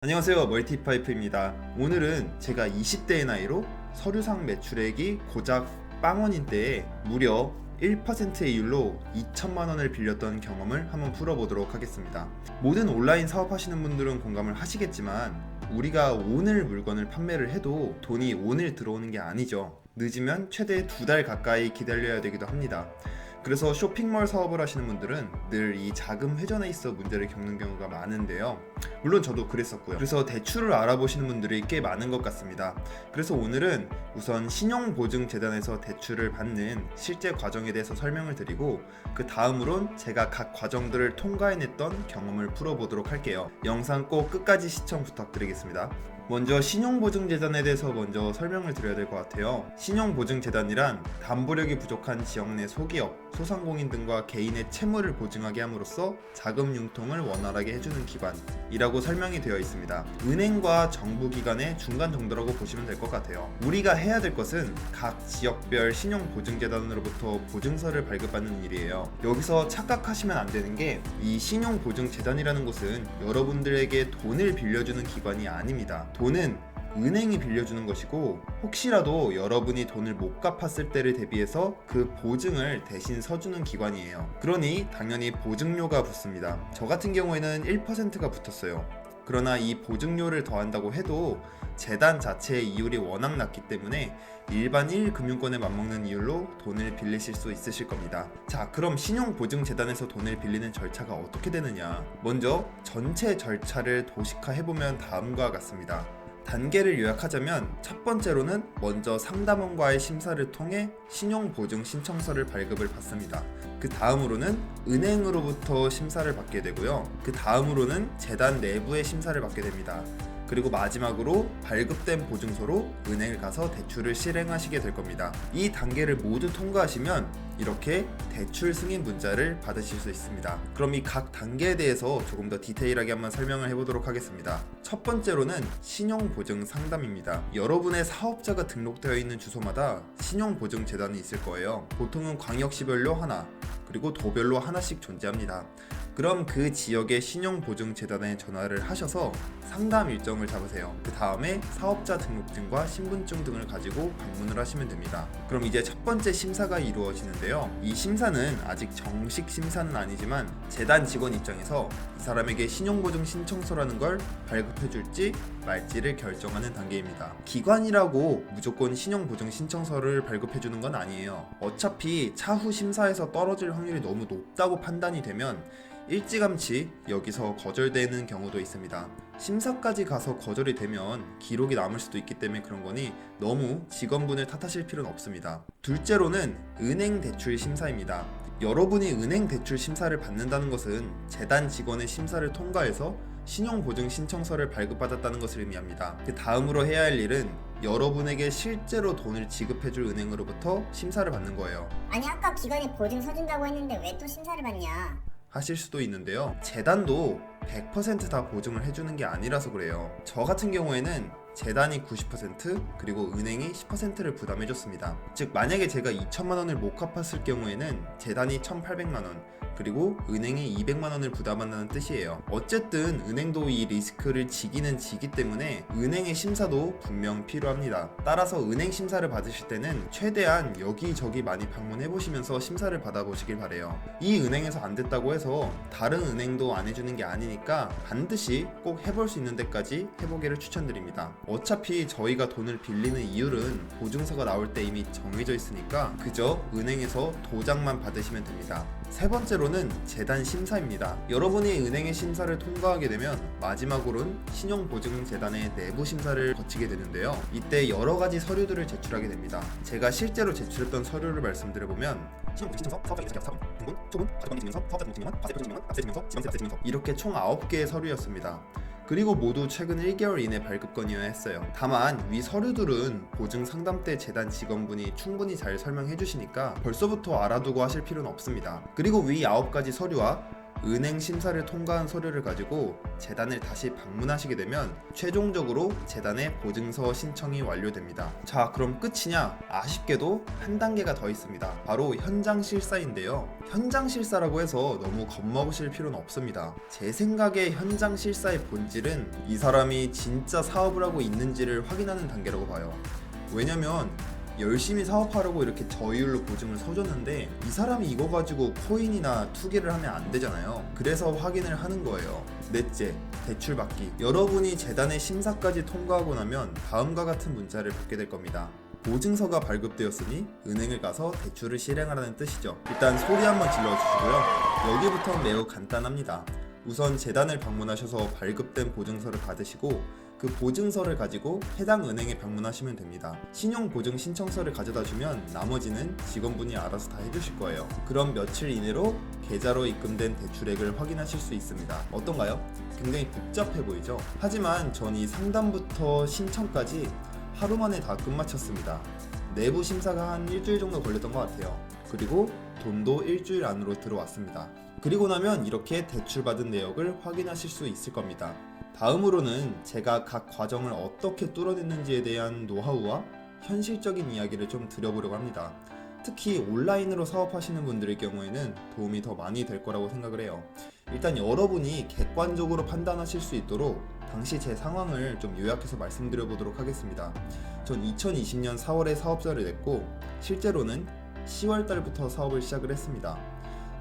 안녕하세요, 멀티파이프입니다. 오늘은 제가 20대의 나이로 서류상 매출액이 고작 빵원인 때에 무려 1%의 이율로 2천만 원을 빌렸던 경험을 한번 풀어보도록 하겠습니다. 모든 온라인 사업하시는 분들은 공감을 하시겠지만 우리가 오늘 물건을 판매를 해도 돈이 오늘 들어오는 게 아니죠. 늦으면 최대 2달 가까이 기다려야 되기도 합니다. 그래서 쇼핑몰 사업을 하시는 분들은 늘 이 자금 회전에 있어 문제를 겪는 경우가 많은데요. 물론 저도 그랬었고요. 그래서 대출을 알아보시는 분들이 꽤 많은 것 같습니다. 그래서 오늘은 우선 신용보증재단에서 대출을 받는 실제 과정에 대해서 설명을 드리고, 그 다음으론 제가 각 과정들을 통과해냈던 경험을 풀어보도록 할게요. 영상 꼭 끝까지 시청 부탁드리겠습니다. 먼저 신용보증재단에 대해서 먼저 설명을 드려야 될 것 같아요. 신용보증재단이란 담보력이 부족한 지역 내 소기업, 소상공인 등과 개인의 채무를 보증하게 함으로써 자금 융통을 원활하게 해주는 기관이라고 설명이 되어 있습니다. 은행과 정부기관의 중간 정도라고 보시면 될 것 같아요. 우리가 해야 될 것은 각 지역별 신용보증재단으로부터 보증서를 발급받는 일이에요. 여기서 착각하시면 안 되는 게, 이 신용보증재단이라는 곳은 여러분들에게 돈을 빌려주는 기관이 아닙니다. 돈은 은행이 빌려주는 것이고, 혹시라도 여러분이 돈을 못 갚았을 때를 대비해서 그 보증을 대신 서주는 기관이에요. 그러니 당연히 보증료가 붙습니다. 저 같은 경우에는 1%가 붙었어요. 그러나 이 보증료를 더한다고 해도 재단 자체의 이율이 워낙 낮기 때문에 일반 1금융권에 맞먹는 이율로 돈을 빌리실 수 있으실 겁니다. 자, 그럼 신용보증재단에서 돈을 빌리는 절차가 어떻게 되느냐? 먼저 전체 절차를 도식화해보면 다음과 같습니다. 단계를 요약하자면, 첫 번째로는 먼저 상담원과의 심사를 통해 신용보증 신청서를 발급을 받습니다. 그 다음으로는 은행으로부터 심사를 받게 되고요. 그 다음으로는 재단 내부의 심사를 받게 됩니다. 그리고 마지막으로 발급된 보증서로 은행을 가서 대출을 실행하시게 될 겁니다. 이 단계를 모두 통과하시면 이렇게 대출 승인 문자를 받으실 수 있습니다. 그럼 이 각 단계에 대해서 조금 더 디테일하게 한번 설명을 해보도록 하겠습니다. 첫 번째로는 신용보증 상담입니다. 여러분의 사업자가 등록되어 있는 주소마다 신용보증재단이 있을 거예요. 보통은 광역시별로 하나, 그리고 도별로 하나씩 존재합니다. 그럼 그 지역의 신용보증재단에 전화를 하셔서 상담 일정을 잡으세요. 그 다음에 사업자 등록증과 신분증 등을 가지고 방문을 하시면 됩니다. 그럼 이제 첫 번째 심사가 이루어지는데요. 이 심사는 아직 정식 심사는 아니지만 재단 직원 입장에서 이 사람에게 신용보증 신청서라는 걸 발급해줄지 말지를 결정하는 단계입니다. 기관이라고 무조건 신용보증 신청서를 발급해주는 건 아니에요. 어차피 차후 심사에서 떨어질 확률이 너무 높다고 판단이 되면 일찌감치 여기서 거절되는 경우도 있습니다. 심사까지 가서 거절이 되면 기록이 남을 수도 있기 때문에 그런 거니 너무 직원분을 탓하실 필요는 없습니다. 둘째로는 은행 대출 심사입니다. 여러분이 은행 대출 심사를 받는다는 것은 재단 직원의 심사를 통과해서 신용보증 신청서를 발급받았다는 것을 의미합니다. 그 다음으로 해야 할 일은 여러분에게 실제로 돈을 지급해줄 은행으로부터 심사를 받는 거예요. 아니 아까 기관이 보증 서준다고 했는데 왜 또 심사를 받냐? 하실 수도 있는데요. 재단도 100% 보증을 해주는 게 아니라서 그래요. 저 같은 경우에는 재단이 90% 그리고 은행이 10%를 부담해줬습니다. 즉 만약에 제가 2천만 원을 못 갚았을 경우에는 재단이 1,800만 원 그리고 은행이 200만 원을 부담한다는 뜻이에요. 어쨌든 은행도 이 리스크를 지기는 지기 때문에 은행의 심사도 분명 필요합니다. 따라서 은행 심사를 받으실 때는 최대한 여기저기 많이 방문해보시면서 심사를 받아보시길 바래요. 이 은행에서 안 됐다고 해서 다른 은행도 안 해주는 게 아니니까 반드시 꼭 해볼 수 있는 데까지 해보기를 추천드립니다. 어차피 저희가 돈을 빌리는 이율은 보증서가 나올 때 이미 정해져 있으니까 그저 은행에서 도장만 받으시면 됩니다. 세 번째로는 재단 심사입니다. 여러분이 은행의 심사를 통과하게 되면 마지막으로는 신용보증재단의 내부 심사를 거치게 되는데요. 이때 여러 가지 서류들을 제출하게 됩니다. 제가 실제로 제출했던 서류를 말씀드려보면 신용보증 신청서, 사업자 인증 사본, 등본, 초본, 가족관계 증명서, 사업자 등록증명원, 화세 표준 증명원, 납세 증명서, 지방세 증명서 이렇게 총 9개의 서류였습니다. 그리고 모두 최근 1개월 이내 발급건이어야 했어요. 다만 위 서류들은 보증 상담 때 재단 직원분이 충분히 잘 설명해 주시니까 벌써부터 알아두고 하실 필요는 없습니다. 그리고 위 9가지 서류와 은행 심사를 통과한 서류를 가지고 재단을 다시 방문하시게 되면 최종적으로 재단의 보증서 신청이 완료됩니다. 자, 그럼 끝이냐? 아쉽게도 한 단계가 더 있습니다. 바로 현장 실사인데요. 현장 실사라고 해서 너무 겁먹으실 필요는 없습니다. 제 생각에 현장 실사의 본질은 이 사람이 진짜 사업을 하고 있는지를 확인하는 단계라고 봐요. 왜냐면 열심히 사업하려고 이렇게 저율로 보증을 서줬는데 이 사람이 이거 가지고 코인이나 투기를 하면 안 되잖아요. 그래서 확인을 하는 거예요. 넷째, 대출 받기. 여러분이 재단의 심사까지 통과하고 나면 다음과 같은 문자를 받게 될 겁니다. 보증서가 발급되었으니 은행을 가서 대출을 실행하라는 뜻이죠. 일단 소리 한번 질러주시고요. 여기부터 매우 간단합니다. 우선 재단을 방문하셔서 발급된 보증서를 받으시고 그 보증서를 가지고 해당 은행에 방문하시면 됩니다. 신용보증 신청서를 가져다 주면 나머지는 직원분이 알아서 다 해주실 거예요. 그럼 며칠 이내로 계좌로 입금된 대출액을 확인하실 수 있습니다. 어떤가요? 굉장히 복잡해 보이죠? 하지만 전 이 상담부터 신청까지 하루 만에 다 끝마쳤습니다. 내부 심사가 한 일주일 정도 걸렸던 것 같아요. 그리고 돈도 일주일 안으로 들어왔습니다. 그리고 나면 이렇게 대출받은 내역을 확인하실 수 있을 겁니다. 다음으로는 제가 각 과정을 어떻게 뚫어냈는지에 대한 노하우와 현실적인 이야기를 좀 드려보려고 합니다. 특히 온라인으로 사업하시는 분들의 경우에는 도움이 더 많이 될 거라고 생각을 해요. 일단 여러분이 객관적으로 판단하실 수 있도록 당시 제 상황을 좀 요약해서 말씀드려 보도록 하겠습니다. 전 2020년 4월에 사업자를 냈고 실제로는 10월 달부터 사업을 시작을 했습니다.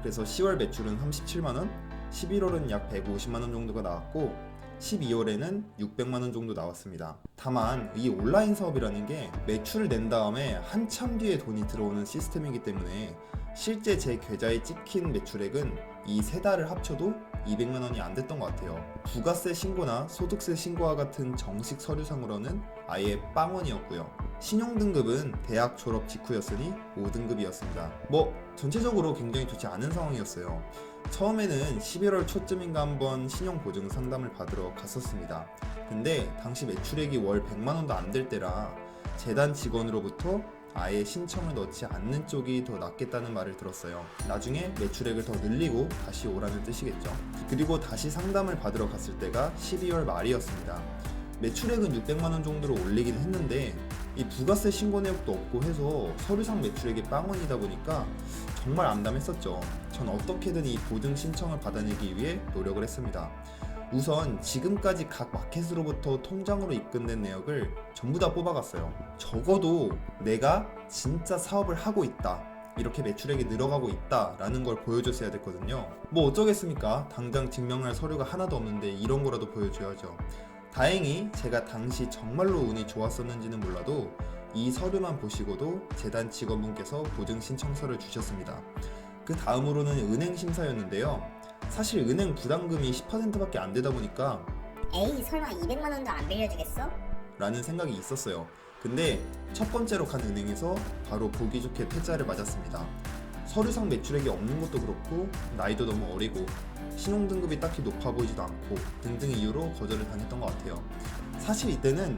그래서 10월 매출은 37만원, 11월은 약 150만원 정도가 나왔고 12월에는 600만원 정도 나왔습니다. 다만 이 온라인 사업이라는 게 매출을 낸 다음에 한참 뒤에 돈이 들어오는 시스템이기 때문에 실제 제 계좌에 찍힌 매출액은 이 세 달을 합쳐도 200만원이 안 됐던 것 같아요. 부가세 신고나 소득세 신고와 같은 정식 서류상으로는 아예 빵원이었고요. 신용등급은 대학 졸업 직후였으니 5등급이었습니다. 전체적으로 굉장히 좋지 않은 상황이었어요. 처음에는 11월 초쯤인가 한번 신용보증 상담을 받으러 갔었습니다. 근데 당시 매출액이 월 100만원도 안 될 때라 재단 직원으로부터 아예 신청을 넣지 않는 쪽이 더 낫겠다는 말을 들었어요. 나중에 매출액을 더 늘리고 다시 오라는 뜻이겠죠. 그리고 다시 상담을 받으러 갔을 때가 12월 말이었습니다. 매출액은 600만원 정도로 올리긴 했는데 이 부가세 신고 내역도 없고 해서 서류상 매출액이 빵원이다 보니까 정말 암담했었죠. 전 어떻게든 이 보증 신청을 받아내기 위해 노력을 했습니다. 우선 지금까지 각 마켓으로부터 통장으로 입금된 내역을 전부 다 뽑아갔어요. 적어도 내가 진짜 사업을 하고 있다, 이렇게 매출액이 늘어가고 있다 라는 걸 보여줬어야 됐거든요. 어쩌겠습니까? 당장 증명할 서류가 하나도 없는데 이런 거라도 보여줘야죠. 다행히 제가 당시 정말로 운이 좋았었는지는 몰라도 이 서류만 보시고도 재단 직원분께서 보증 신청서를 주셨습니다. 그 다음으로는 은행 심사였는데요. 사실 은행 부담금이 10%밖에 안 되다 보니까 에이 설마 200만원도 안 빌려주겠어? 라는 생각이 있었어요. 근데 첫 번째로 간 은행에서 바로 보기 좋게 퇴짜를 맞았습니다. 서류상 매출액이 없는 것도 그렇고 나이도 너무 어리고 신용등급이 딱히 높아 보이지도 않고 등등의 이유로 거절을 당했던 것 같아요. 사실 이때는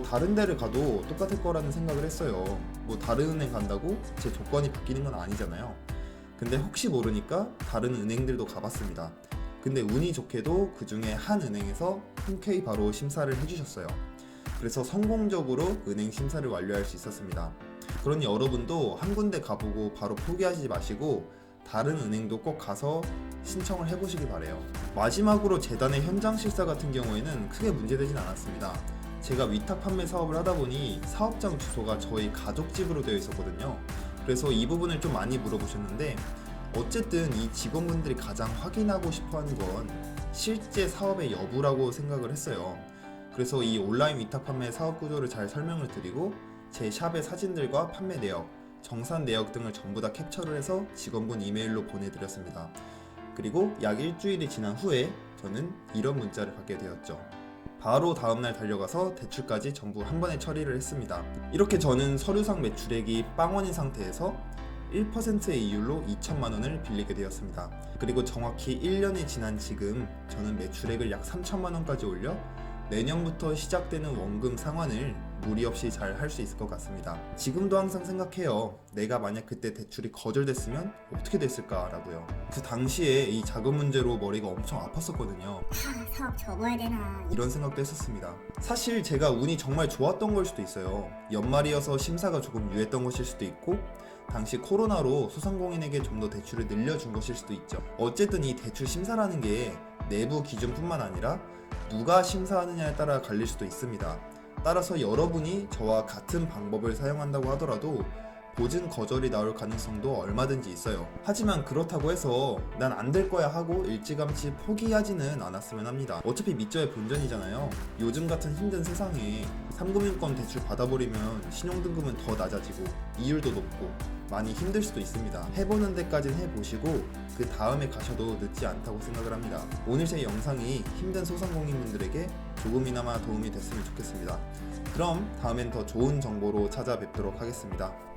다른 데를 가도 똑같을 거라는 생각을 했어요. 다른 은행 간다고 제 조건이 바뀌는 건 아니잖아요. 근데 혹시 모르니까 다른 은행들도 가봤습니다. 근데 운이 좋게도 그 중에 한 은행에서 흔쾌히 바로 심사를 해주셨어요. 그래서 성공적으로 은행 심사를 완료할 수 있었습니다. 그러니 여러분도 한 군데 가보고 바로 포기하지 마시고 다른 은행도 꼭 가서 신청을 해보시길 바래요. 마지막으로 재단의 현장 실사 같은 경우에는 크게 문제되진 않았습니다. 제가 위탁 판매 사업을 하다 보니 사업장 주소가 저희 가족 집으로 되어 있었거든요. 그래서 이 부분을 좀 많이 물어보셨는데 어쨌든 이 직원분들이 가장 확인하고 싶어하는 건 실제 사업의 여부라고 생각을 했어요. 그래서 이 온라인 위탁 판매 사업 구조를 잘 설명을 드리고 제 샵의 사진들과 판매 내역, 정산 내역 등을 전부 다 캡처를 해서 직원분 이메일로 보내드렸습니다. 그리고 약 일주일이 지난 후에 저는 이런 문자를 받게 되었죠. 바로 다음날 달려가서 대출까지 전부 한 번에 처리를 했습니다. 이렇게 저는 서류상 매출액이 빵원인 상태에서 1%의 이율로 2천만원을 빌리게 되었습니다. 그리고 정확히 1년이 지난 지금 저는 매출액을 약 3천만원까지 올려 내년부터 시작되는 원금 상환을 무리 없이 잘 할 수 있을 것 같습니다. 지금도 항상 생각해요. 내가 만약 그때 대출이 거절됐으면 어떻게 됐을까라고요. 그 당시에 이 자금 문제로 머리가 엄청 아팠었거든요. 사업 접어야 되나. 이런 생각도 했었습니다. 사실 제가 운이 정말 좋았던 걸 수도 있어요. 연말이어서 심사가 조금 유했던 것일 수도 있고, 당시 코로나로 소상공인에게 좀 더 대출을 늘려준 것일 수도 있죠. 어쨌든 이 대출 심사라는 게 내부 기준뿐만 아니라 누가 심사하느냐에 따라 갈릴 수도 있습니다. 따라서 여러분이 저와 같은 방법을 사용한다고 하더라도 보증 거절이 나올 가능성도 얼마든지 있어요. 하지만 그렇다고 해서 난 안 될 거야 하고 일찌감치 포기하지는 않았으면 합니다. 어차피 밑져야 본전이잖아요. 요즘 같은 힘든 세상에 3금융권 대출 받아버리면 신용등급은 더 낮아지고 이율도 높고 많이 힘들 수도 있습니다. 해보는 데까지는 해보시고 그 다음에 가셔도 늦지 않다고 생각을 합니다. 오늘 제 영상이 힘든 소상공인분들에게 조금이나마 도움이 됐으면 좋겠습니다. 그럼 다음엔 더 좋은 정보로 찾아뵙도록 하겠습니다.